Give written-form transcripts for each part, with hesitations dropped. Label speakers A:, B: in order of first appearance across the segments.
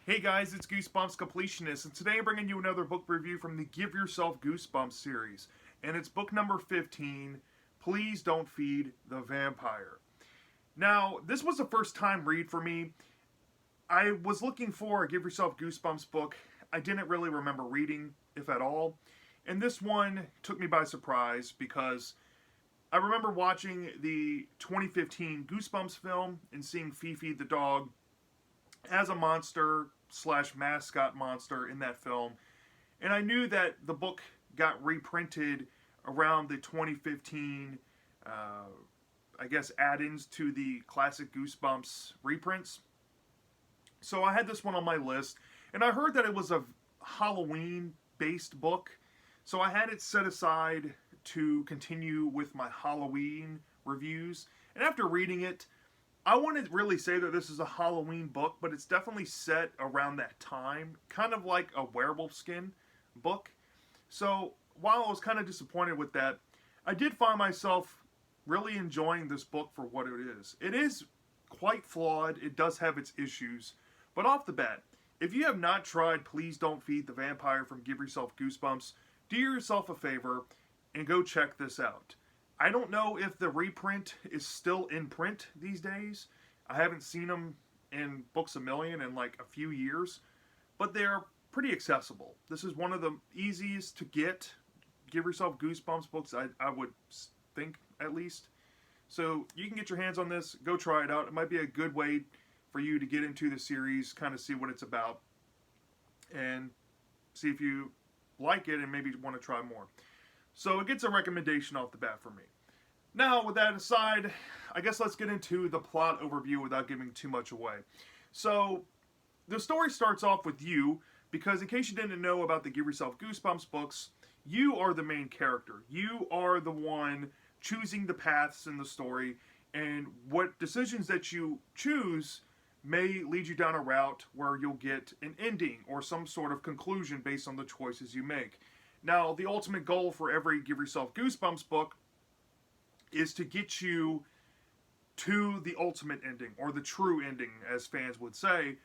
A: Hey guys, it's Goosebumps Completionist, and today I'm bringing you another book review from the Give Yourself Goosebumps series. And it's book number 15, Please Don't Feed the Vampire. Now, this was a first time read for me. I was looking for a Give Yourself Goosebumps book I didn't really remember reading, if at all. And this one took me by surprise because I remember watching the 2015 Goosebumps film and seeing Fifi the dog as a monster slash mascot monster in that film. And I knew that the book got reprinted around the 2015, I guess, add-ins to the classic Goosebumps reprints. So I had this one on my list, and I heard that it was a Halloween-based book. So I had it set aside to continue with my Halloween reviews. And after reading it, I wouldn't really say that this is a Halloween book, but it's definitely set around that time, kind of like a werewolf skin book. So while I was kind of disappointed with that, I did find myself really enjoying this book for what it is. It is quite flawed, it does have its issues, but off the bat, if you have not tried Please Don't Feed the Vampire from Give Yourself Goosebumps, do yourself a favor and go check this out. I don't know if the reprint is still in print these days. I haven't seen them in Books A Million in like a few years, but they're pretty accessible. This is one of the easiest to get Give Yourself Goosebumps books, I would think, at least. So you can get your hands on this, go try it out. It might be a good way for you to get into the series, kind of see what it's about, and see if you like it and maybe want to try more. So it gets a recommendation off the bat for me. Now, with that aside, I guess let's get into the plot overview without giving too much away. So, the story starts off with you, because in case you didn't know about the Give Yourself Goosebumps books, you are the main character. You are the one choosing the paths in the story, and what decisions that you choose may lead you down a route where you'll get an ending or some sort of conclusion based on the choices you make. Now, the ultimate goal for every Give Yourself Goosebumps book is to get you to the ultimate ending, or the true ending, as fans would say,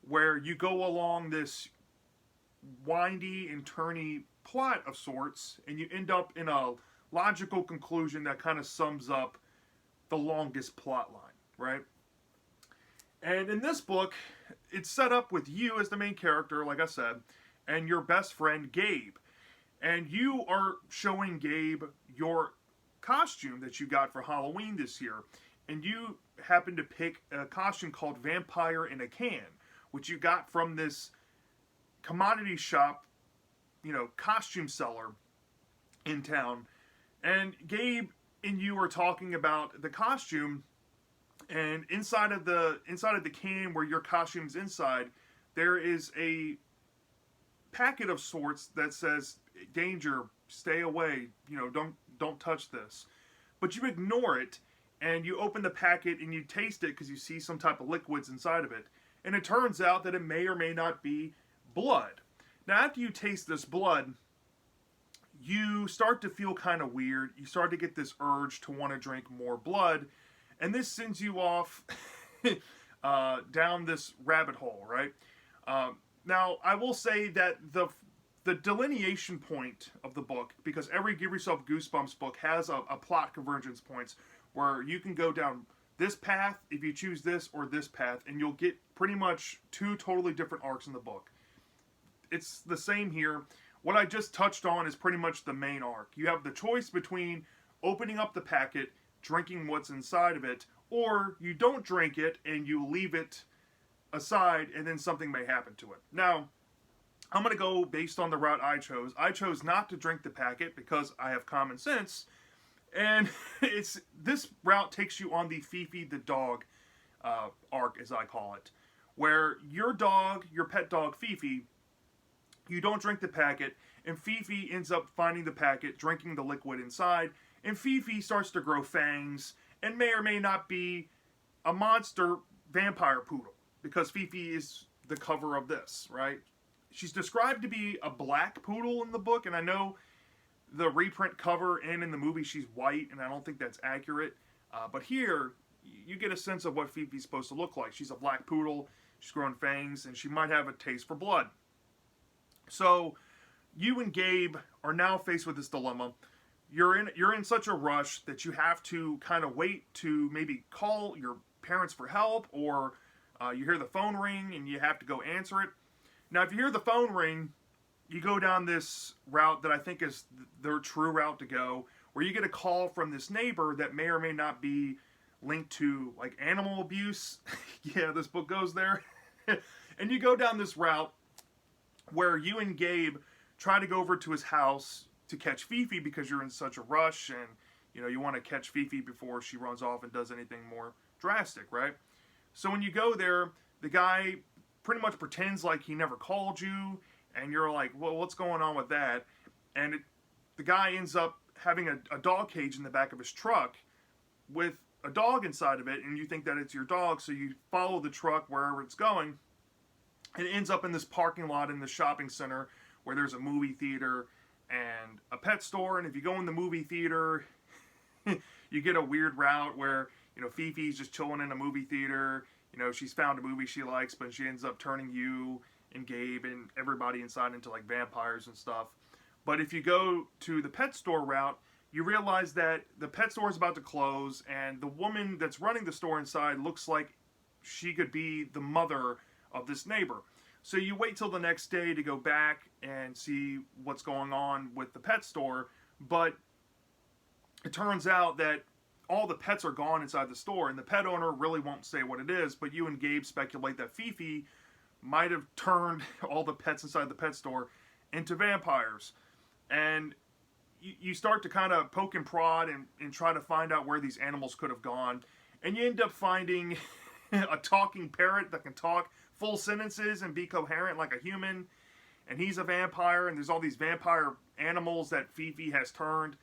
A: where you go along this windy and turny plot of sorts, and you end up in a logical conclusion that kind of sums up the longest plot line, right? And in this book, it's set up with you as the main character, like I said, and your best friend, Gabe. And you are showing Gabe your costume that you got for Halloween this year. And you happen to pick a costume called Vampire in a Can, which you got from this commodity shop, costume seller in town. And Gabe and you are talking about the costume, and inside of the can where your costume's inside, there is a packet of sorts that says, danger, stay away, don't touch this. But you ignore it, and you open the packet and you taste it because you see some type of liquids inside of it. And it turns out that it may or may not be blood. Now, after you taste this blood, you start to feel kind of weird. You start to get this urge to want to drink more blood. And this sends you off down this rabbit hole, right? Now, I will say that the delineation point of the book, because every Give Yourself Goosebumps book has a plot convergence points where you can go down this path if you choose this, or this path, and you'll get pretty much two totally different arcs in the book. It's the same here. What I just touched on is pretty much the main arc. You have the choice between opening up the packet, drinking what's inside of it, or you don't drink it and you leave it aside, and then something may happen to it. Now, I'm going to go based on the route I chose. I chose not to drink the packet because I have common sense, and this route takes you on the Fifi the dog arc, as I call it, where your pet dog Fifi, you don't drink the packet, and Fifi ends up finding the packet, drinking the liquid inside, and Fifi starts to grow fangs and may or may not be a monster vampire poodle, because Fifi is the cover of this, right? She's described to be a black poodle in the book, and I know the reprint cover and in the movie she's white, and I don't think that's accurate. But here, you get a sense of what Fifi's supposed to look like. She's a black poodle. She's growing fangs, and she might have a taste for blood. So you and Gabe are now faced with this dilemma. You're in such a rush that you have to kind of wait to maybe call your parents for help, or you hear the phone ring and you have to go answer it. Now, if you hear the phone ring, you go down this route that I think is their true route to go, where you get a call from this neighbor that may or may not be linked to like animal abuse. Yeah, this book goes there. And you go down this route where you and Gabe try to go over to his house to catch Fifi because you're in such a rush, and you want to catch Fifi before she runs off and does anything more drastic, right? So when you go there, the guy pretty much pretends like he never called you, and you're like, well, what's going on with that? And the guy ends up having a dog cage in the back of his truck with a dog inside of it, and you think that it's your dog, so you follow the truck wherever it's going, and it ends up in this parking lot in the shopping center where there's a movie theater and a pet store. And if you go in the movie theater, you get a weird route where Fifi's just chilling in a movie theater. She's found a movie she likes, but she ends up turning you and Gabe and everybody inside into like vampires and stuff. But if you go to the pet store route, you realize that the pet store is about to close, and the woman that's running the store inside looks like she could be the mother of this neighbor. So you wait till the next day to go back and see what's going on with the pet store, but it turns out that all the pets are gone inside the store, and the pet owner really won't say what it is, but you and Gabe speculate that Fifi might have turned all the pets inside the pet store into vampires. And you start to kind of poke and prod and try to find out where these animals could have gone, and you end up finding a talking parrot that can talk full sentences and be coherent like a human, and he's a vampire, and there's all these vampire animals that Fifi has turned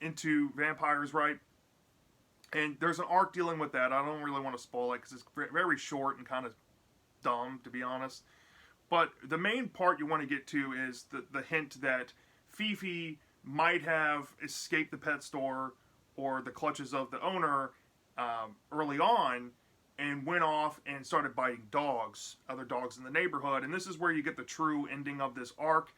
A: into vampires, right? And there's an arc dealing with that. I don't really want to spoil it because it's very short and kind of dumb, to be honest. But the main part you want to get to is the hint that Fifi might have escaped the pet store or the clutches of the owner early on, and went off and started biting dogs, other dogs in the neighborhood. And this is where you get the true ending of this arc.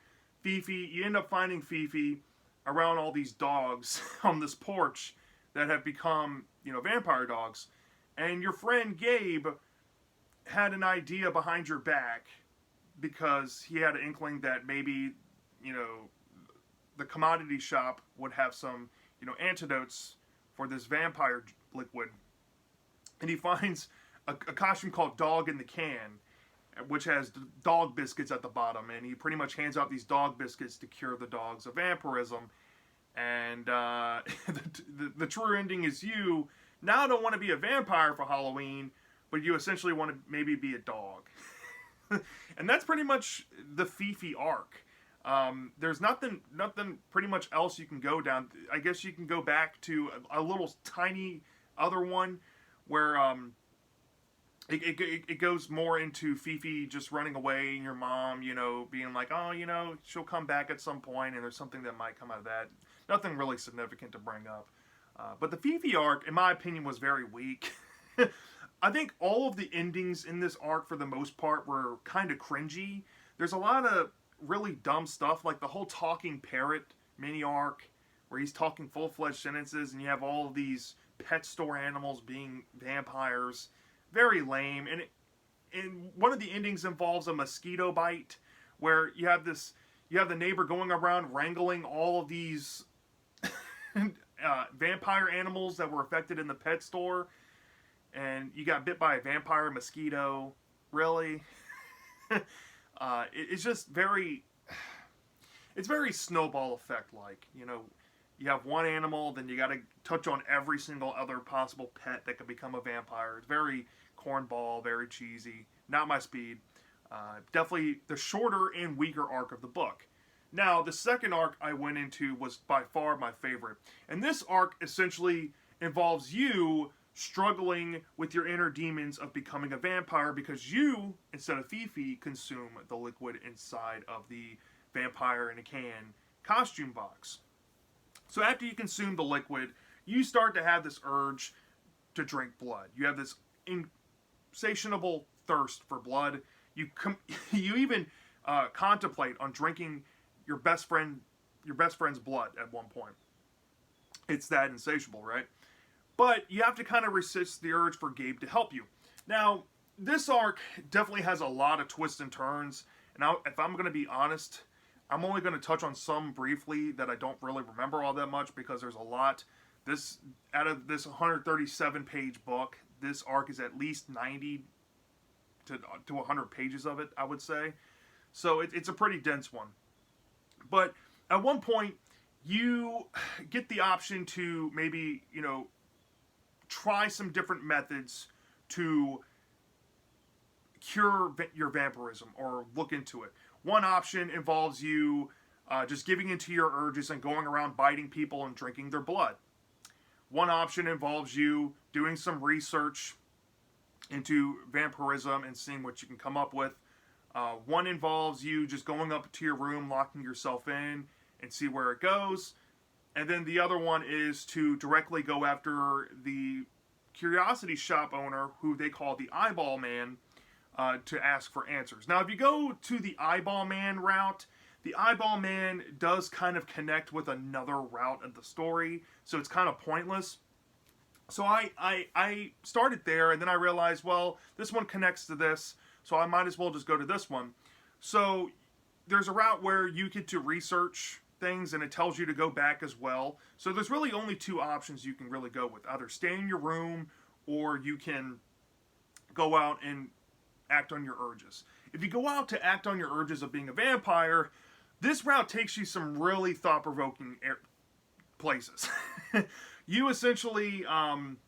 A: You end up finding Fifi around all these dogs on this porch that have become, vampire dogs. And your friend Gabe had an idea behind your back because he had an inkling that maybe, the commodity shop would have some, antidotes for this vampire liquid. And he finds a costume called Dog in the Can, which has dog biscuits at the bottom. And he pretty much hands out these dog biscuits to cure the dogs of vampirism. And the true ending is you now don't want to be a vampire for Halloween, but you essentially want to maybe be a dog. And that's pretty much the Fifi arc. There's nothing pretty much else you can go down. I guess you can go back to a little tiny other one where it goes more into Fifi just running away and your mom, being like, oh, she'll come back at some point, and there's something that might come out of that. Nothing really significant to bring up. But the Fifi arc, in my opinion, was very weak. I think all of the endings in this arc, for the most part, were kind of cringy. There's a lot of really dumb stuff, like the whole talking parrot mini arc, where he's talking full-fledged sentences, and you have all of these pet store animals being vampires. Very lame. And one of the endings involves a mosquito bite, where you have the neighbor going around wrangling all of these vampire animals that were affected in the pet store, and you got bit by a vampire mosquito. Really? It's just it's very snowball effect like. You have one animal, then you got to touch on every single other possible pet that could become a vampire. It's very cornball, very cheesy. Not my speed. Definitely the shorter and weaker arc of the book. Now, the second arc I went into was by far my favorite. And this arc essentially involves you struggling with your inner demons of becoming a vampire because you, instead of Fifi, consume the liquid inside of the vampire in a can costume box. So after you consume the liquid, you start to have this urge to drink blood. You have this insatiable thirst for blood. You even contemplate on drinking your best friend's blood at one point. It's that insatiable, right? But you have to kind of resist the urge for Gabe to help you. Now, this arc definitely has a lot of twists and turns. And if I'm going to be honest, I'm only going to touch on some briefly that I don't really remember all that much because there's a lot. Out of this 137 page book, this arc is at least 90 to 100 pages of it, I would say. So it's a pretty dense one. But at one point, you get the option to maybe, try some different methods to cure your vampirism or look into it. One option involves you just giving into your urges and going around biting people and drinking their blood. One option involves you doing some research into vampirism and seeing what you can come up with. One involves you just going up to your room, locking yourself in, and see where it goes. And then the other one is to directly go after the curiosity shop owner, who they call the Eyeball Man, to ask for answers. Now, if you go to the Eyeball Man route, the Eyeball Man does kind of connect with another route of the story, so it's kind of pointless. So I started there, and then I realized, well, this one connects to this, so I might as well just go to this one. So there's a route where you get to research things, and it tells you to go back as well. So there's really only two options you can really go with. Either stay in your room, or you can go out and act on your urges. If you go out to act on your urges of being a vampire, this route takes you some really thought-provoking places. You essentially want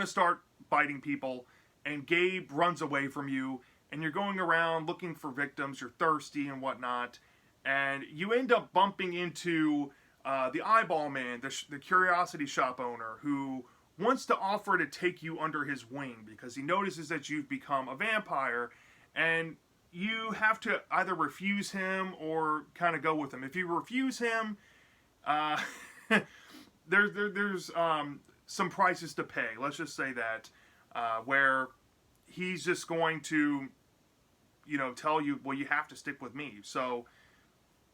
A: to start biting people, and Gabe runs away from you, and you're going around looking for victims, you're thirsty and whatnot, and you end up bumping into the Eyeball Man, the curiosity shop owner, who wants to offer to take you under his wing because he notices that you've become a vampire, and you have to either refuse him or kind of go with him. If you refuse him, there's some prices to pay. Let's just say that, where he's just going to, tell you, well, you have to stick with me. So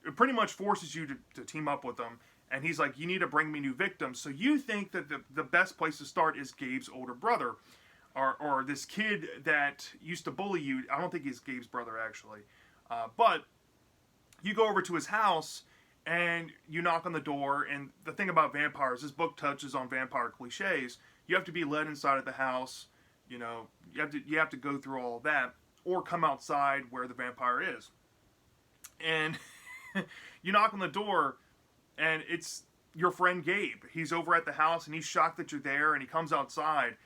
A: it pretty much forces you to team up with him. And he's like, you need to bring me new victims. So you think that the best place to start is Gabe's older brother. Or this kid that used to bully you. I don't think he's Gabe's brother, actually. But you go over to his house, and you knock on the door. And the thing about vampires, this book touches on vampire cliches. You have to be led inside of the house. You have to go through all of that. Or come outside where the vampire is. And you knock on the door, and it's your friend Gabe. He's over at the house, and he's shocked that you're there, and he comes outside.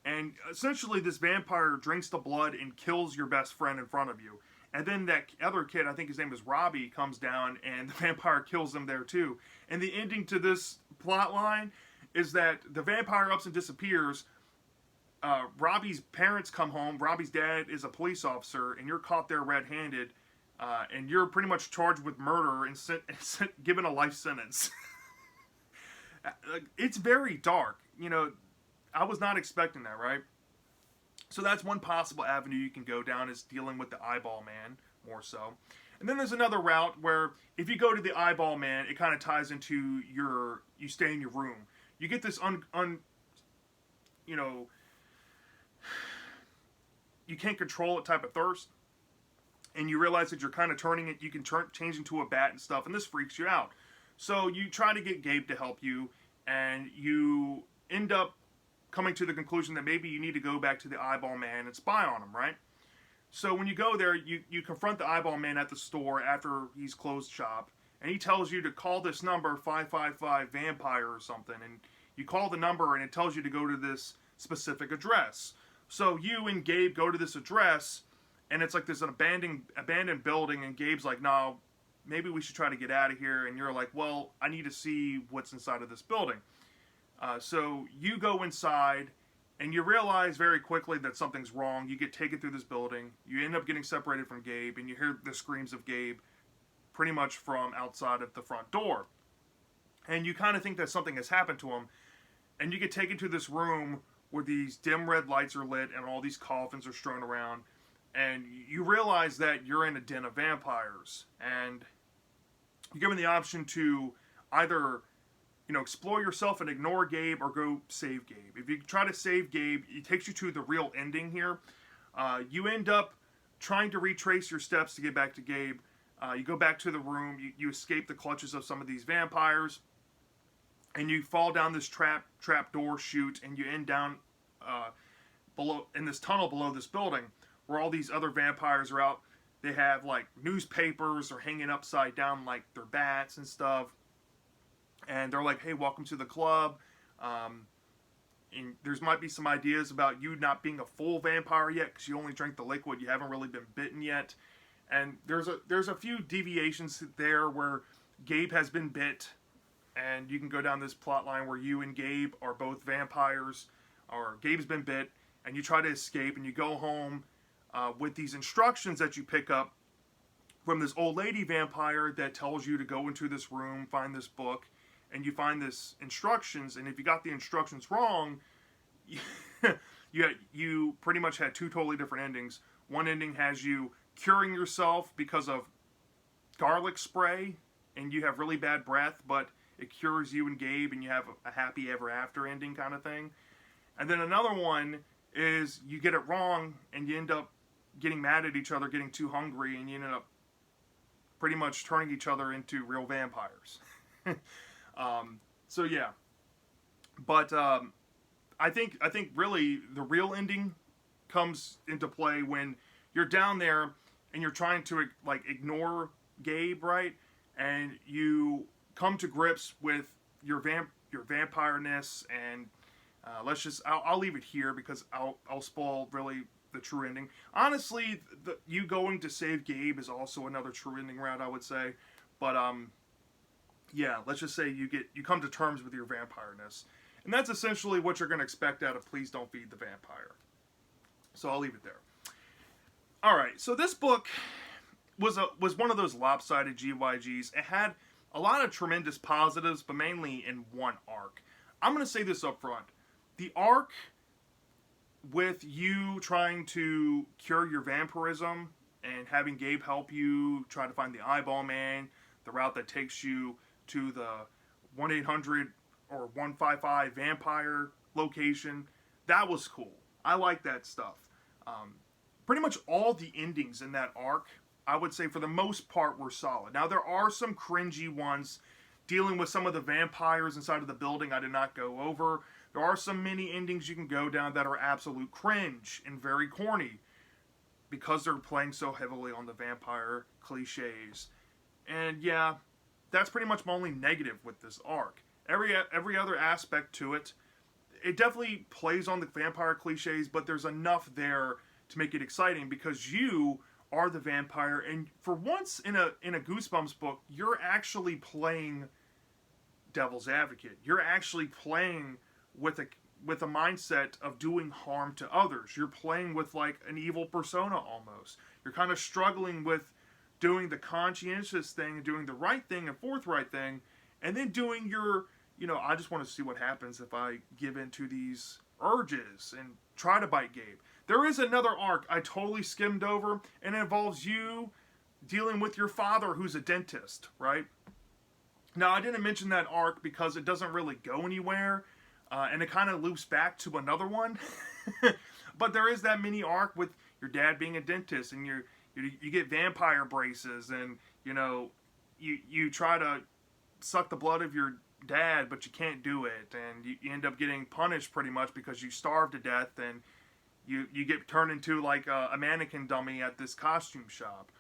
A: And essentially, this vampire drinks the blood and kills your best friend in front of you. And then that other kid, I think his name is Robbie, comes down, and the vampire kills him there too. And the ending to this plot line is that the vampire ups and disappears. Robbie's parents come home. Robbie's dad is a police officer, and you're caught there red-handed. And you're pretty much charged with murder and given a life sentence. It's very dark. I was not expecting that, right? So that's one possible avenue you can go down, is dealing with the Eyeball Man, more so. And then there's another route where if you go to the Eyeball Man, it kind of ties into you stay in your room. You get this you can't control it type of thirst. And you realize that you're kind of turning it, you can change into a bat and stuff, and this freaks you out. So you try to get Gabe to help you, and you end up coming to the conclusion that maybe you need to go back to the Eyeball Man and spy on him, right? So when you go there, you confront the Eyeball Man at the store after he's closed shop, and he tells you to call this number, 555 Vampire or something, and you call the number, and it tells you to go to this specific address. So you and Gabe go to this address, and it's like this abandoned building, and Gabe's like, no, maybe we should try to get out of here. And you're like, well, I need to see what's inside of this building. So you go inside, and you realize very quickly that something's wrong. You get taken through this building. You end up getting separated from Gabe, and you hear the screams of Gabe pretty much from outside of the front door. And you kind of think that something has happened to him. And you get taken to this room where these dim red lights are lit and all these coffins are strewn around, and you realize that you're in a den of vampires, and you're given the option to either explore yourself and ignore Gabe, or go save Gabe. If you try to save Gabe, it takes you to the real ending here. You end up trying to retrace your steps to get back to Gabe. You go back to the room, you escape the clutches of some of these vampires, and you fall down this trap door chute, and you end down below in this tunnel below this building, where all these other vampires are out. They have like newspapers or hanging upside down like their bats and stuff, and they're like, "Hey, welcome to the club." And there's might be some ideas about you not being a full vampire yet because you only drank the liquid. You haven't really been bitten yet, and there's a few deviations there where Gabe has been bit, and you can go down this plot line where you and Gabe are both vampires, or Gabe's been bit, and you try to escape, and you go home with these instructions that you pick up from this old lady vampire that tells you to go into this room, find this book, and you find this instructions, and if you got the instructions wrong, you pretty much had two totally different endings. One ending has you curing yourself because of garlic spray, and you have really bad breath, but it cures you and Gabe, and you have a happy ever after ending kind of thing. And then another one is you get it wrong, and you end up getting mad at each other, getting too hungry, and you end up pretty much turning each other into real vampires. So yeah, but I think really the real ending comes into play when you're down there and you're trying to like ignore Gabe, right? And you come to grips with your vampireness, and I'll leave it here because I'll spoil really the true ending. Honestly, you going to save Gabe is also another true ending route, I would say, but yeah, let's just say you come to terms with your vampireness. And that's essentially what you're going to expect out of Please Don't Feed the Vampire. So I'll leave it there. Alright, so this book was one of those lopsided GYGs. It had a lot of tremendous positives, but mainly in one arc. I'm going to say this up front. The arc with you trying to cure your vampirism and having Gabe help you try to find the Eyeball Man, the route that takes you to the 1-800 or 155 vampire location, that was cool. I like that stuff. Pretty much all the endings in that arc, I would say for the most part, were solid. Now there are some cringy ones dealing with some of the vampires inside of the building I did not go over. There are some mini endings you can go down that are absolute cringe and very corny because they're playing so heavily on the vampire cliches. And yeah, that's pretty much my only negative with this arc. Every other aspect to it, it definitely plays on the vampire cliches, but there's enough there to make it exciting because you are the vampire, and for once in a Goosebumps book, you're actually playing devil's advocate. You're actually playing with a mindset of doing harm to others. You're playing with like an evil persona almost. You're kind of struggling with doing the conscientious thing and doing the right thing and forthright thing, and then doing your, I just want to see what happens if I give in to these urges and try to bite Gabe. There is another arc I totally skimmed over, and it involves you dealing with your father who's a dentist, right? Now, I didn't mention that arc because it doesn't really go anywhere, and it kind of loops back to another one. But there is that mini arc with your dad being a dentist, and you get vampire braces, and you try to suck the blood of your dad, but you can't do it, and you end up getting punished pretty much because you starve to death, and you get turned into like a mannequin dummy at this costume shop.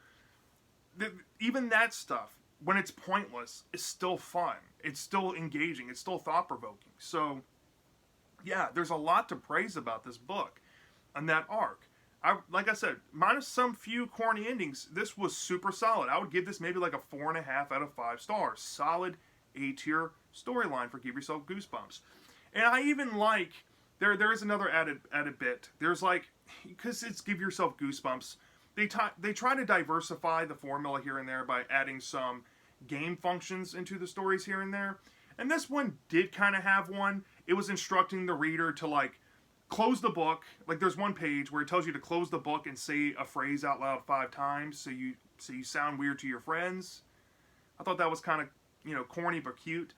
A: Even that stuff, when it's pointless, is still fun. It's still engaging. It's still thought-provoking. So yeah, there's a lot to praise about this book and that arc. Like I said, minus some few corny endings, this was super solid. I would give this maybe like a 4.5 out of 5 stars. Solid A-tier storyline for Give Yourself Goosebumps. And I even like, there is another added bit. There's like, because it's Give Yourself Goosebumps, they try to diversify the formula here and there by adding some game functions into the stories here and there. And this one did kind of have one. It was instructing the reader to like close the book. Like there's one page where it tells you to close the book and say a phrase out loud 5 times so you sound weird to your friends. I thought that was kind of, corny but cute.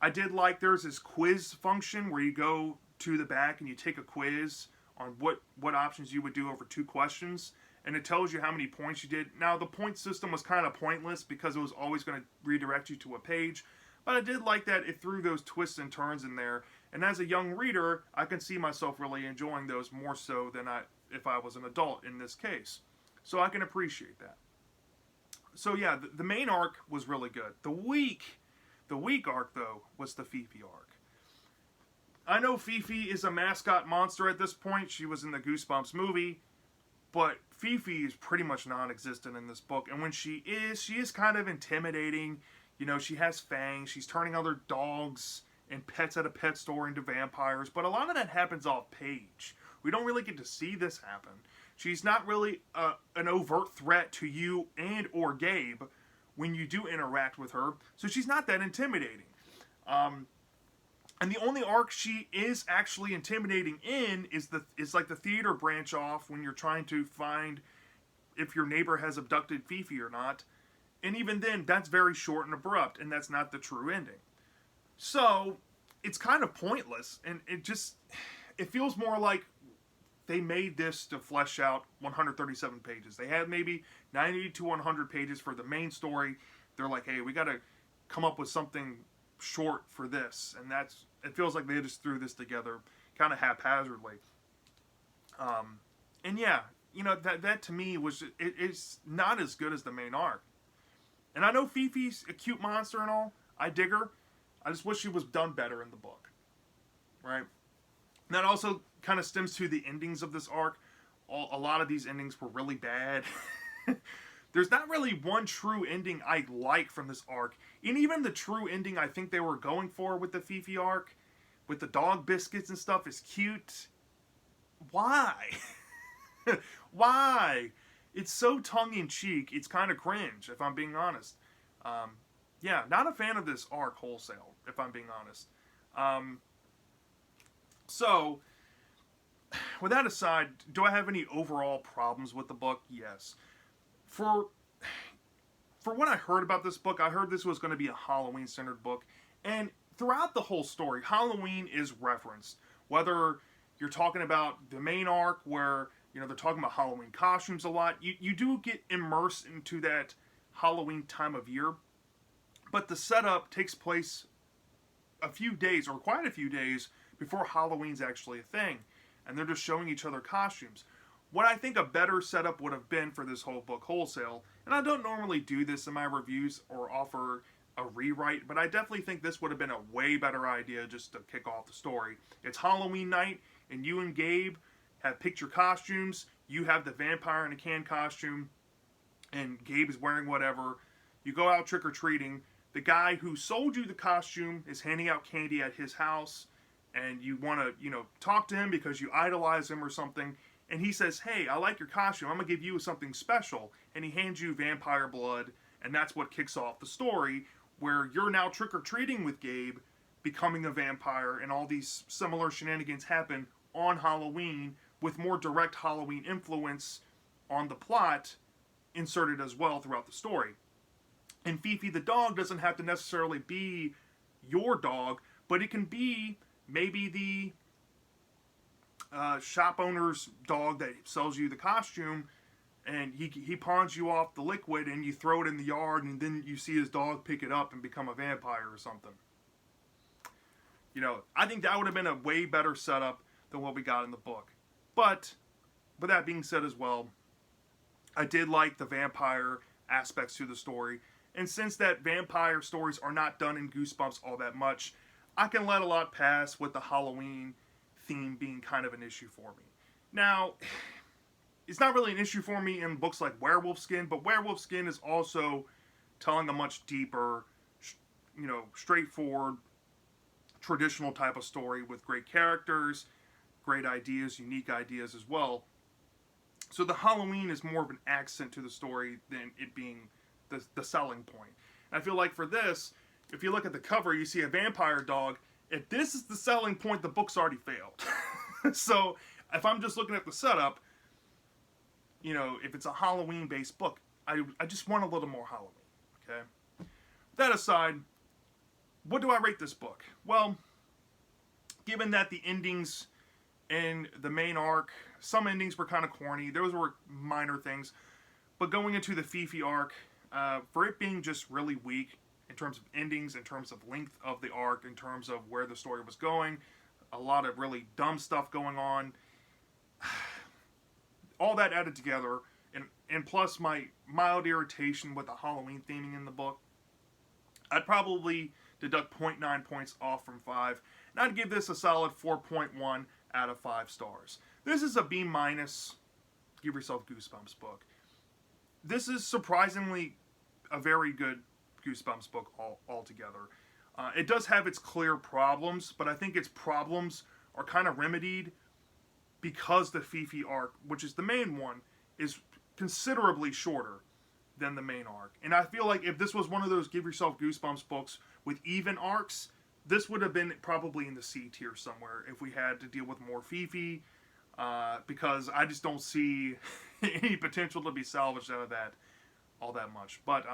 A: I did like there's this quiz function where you go to the back and you take a quiz on what options you would do over 2 questions, and it tells you how many points you did. Now the point system was kind of pointless because it was always going to redirect you to a page, but I did like that it threw those twists and turns in there. And as a young reader, I can see myself really enjoying those more so than if I was an adult in this case. So I can appreciate that. So yeah, the main arc was really good. The weak arc though was the Fifi arc. I know Fifi is a mascot monster at this point. She was in the Goosebumps movie, but Fifi is pretty much non-existent in this book. And when she is kind of intimidating. She has fangs. She's turning other dogs and pets at a pet store into vampires. But a lot of that happens off page. We don't really get to see this happen. She's not really an overt threat to you and or Gabe when you do interact with her. So she's not that intimidating. And the only arc she is actually intimidating in is like the theater branch off when you're trying to find if your neighbor has abducted Fifi or not. And even then, that's very short and abrupt, and that's not the true ending. So, it's kind of pointless, and it feels more like they made this to flesh out 137 pages. They had maybe 90 to 100 pages for the main story. They're like, hey, we got to come up with something short for this, and it feels like they just threw this together kind of haphazardly. And yeah, that to me it's not as good as the main arc. And I know Fifi's a cute monster and all. I dig her. I just wish she was done better in the book. Right? And that also kind of stems to the endings of this arc. A lot of these endings were really bad. There's not really one true ending I like from this arc. And even the true ending I think they were going for with the Fifi arc, with the dog biscuits and stuff, is cute. Why? Why? It's so tongue-in-cheek, it's kind of cringe, if I'm being honest. Yeah, not a fan of this arc wholesale, if I'm being honest. So, with that aside, do I have any overall problems with the book? Yes. For what I heard about this book, I heard this was going to be a Halloween-centered book. And throughout the whole story, Halloween is referenced. Whether you're talking about the main arc where they're talking about Halloween costumes a lot. You do get immersed into that Halloween time of year. But the setup takes place a few days, or quite a few days, before Halloween's actually a thing. And they're just showing each other costumes. What I think a better setup would have been for this whole book wholesale, and I don't normally do this in my reviews or offer a rewrite, but I definitely think this would have been a way better idea just to kick off the story. It's Halloween night, and you and Gabe have picked your costumes. You have the vampire in a can costume, and Gabe is wearing whatever. You go out trick-or-treating. The guy who sold you the costume is handing out candy at his house, and you want to, talk to him because you idolize him or something. And he says, hey, I like your costume. I'm going to give you something special. And he hands you vampire blood, and that's what kicks off the story, where you're now trick-or-treating with Gabe, becoming a vampire, and all these similar shenanigans happen on Halloween, with more direct Halloween influence on the plot inserted as well throughout the story. And Fifi the dog doesn't have to necessarily be your dog, but it can be maybe the shop owner's dog that sells you the costume, and he pawns you off the liquid and you throw it in the yard, and then you see his dog pick it up and become a vampire or something. I think that would have been a way better setup than what we got in the book. But, with that being said as well, I did like the vampire aspects to the story. And since that vampire stories are not done in Goosebumps all that much, I can let a lot pass with the Halloween theme being kind of an issue for me. Now, it's not really an issue for me in books like Werewolf Skin, but Werewolf Skin is also telling a much deeper, straightforward, traditional type of story with great characters, great ideas, unique ideas as well. So the Halloween is more of an accent to the story than it being the selling point. And I feel like for this, if you look at the cover, you see a vampire dog. If this is the selling point, the book's already failed. So if I'm just looking at the setup, if it's a Halloween-based book, I just want a little more Halloween. Okay. That aside, what do I rate this book? Well, given that the endings in the main arc, some endings were kind of corny. Those were minor things. But going into the Fifi arc, for it being just really weak in terms of endings, in terms of length of the arc, in terms of where the story was going, a lot of really dumb stuff going on, all that added together, and plus my mild irritation with the Halloween theming in the book, I'd probably deduct 0.9 points off from 5, and I'd give this a solid 4.1 out of 5 stars. This is a B minus. Give Yourself Goosebumps book. This is surprisingly a very good Goosebumps book altogether. It does have its clear problems, but I think its problems are kind of remedied because the Fifi arc, which is the main one, is considerably shorter than the main arc. And I feel like if this was one of those Give Yourself Goosebumps books with even arcs, this would have been probably in the C tier somewhere if we had to deal with more Fifi, because I just don't see any potential to be salvaged out of that all that much. But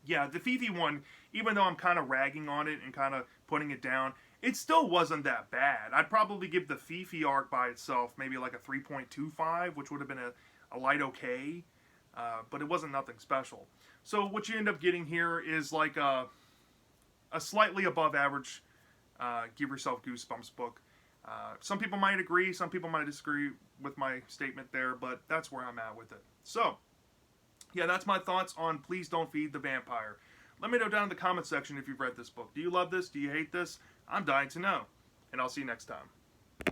A: yeah, the Fifi one, even though I'm kind of ragging on it and kind of putting it down, it still wasn't that bad. I'd probably give the Fifi arc by itself maybe like a 3.25, which would have been a light okay, but it wasn't nothing special. So what you end up getting here is like a slightly above average Give Yourself Goosebumps book. Some people might agree, some people might disagree with my statement there, but that's where I'm at with it. So, yeah, that's my thoughts on Please Don't Feed the Vampire. Let me know down in the comment section if you've read this book. Do you love this? Do you hate this? I'm dying to know. And I'll see you next time.